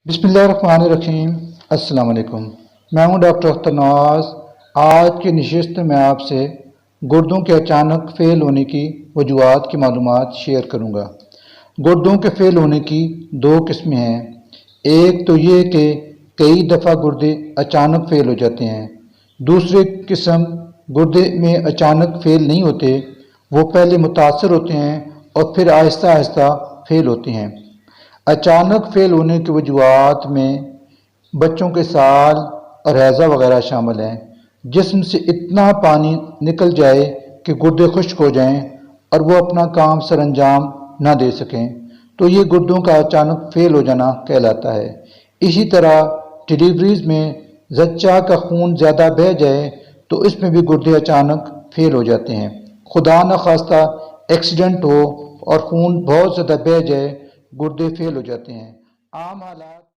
बिस्मिल्लाहिर्रहमानिर्रहीम। अस्सलाम वालेकुम। मैं हूं डॉक्टर अख्तर नवाज़। आज की नशिस्त में आपसे गुर्दों के अचानक फेल होने की वजूहात की मालूमात शेयर करूंगा। गुर्दों के फेल होने की दो किस्में हैं। एक तो ये कि कई दफ़ा गुर्दे अचानक फेल हो जाते हैं। दूसरी किस्म गुर्दे में अचानक फेल नहीं होते, वो पहले मुतासर होते हैं और फिर आहिस्ता आहिस्ता फेल होते हैं। अचानक फेल होने की वजूहात में बच्चों के साल और हैज़ा वगैरह शामिल हैं। जिस्म से इतना पानी निकल जाए कि गुर्दे खुश्क हो जाएं और वो अपना काम सर अंजाम ना दे सकें, तो ये गुर्दों का अचानक फेल हो जाना कहलाता है। इसी तरह डिलीवरीज में जच्चा का खून ज़्यादा बह जाए तो इसमें भी गुर्दे अचानक फेल हो जाते हैं। खुदा न खास्ता एक्सीडेंट हो और खून बहुत ज़्यादा बह जाए, गुर्दे फेल हो जाते हैं। आम हालात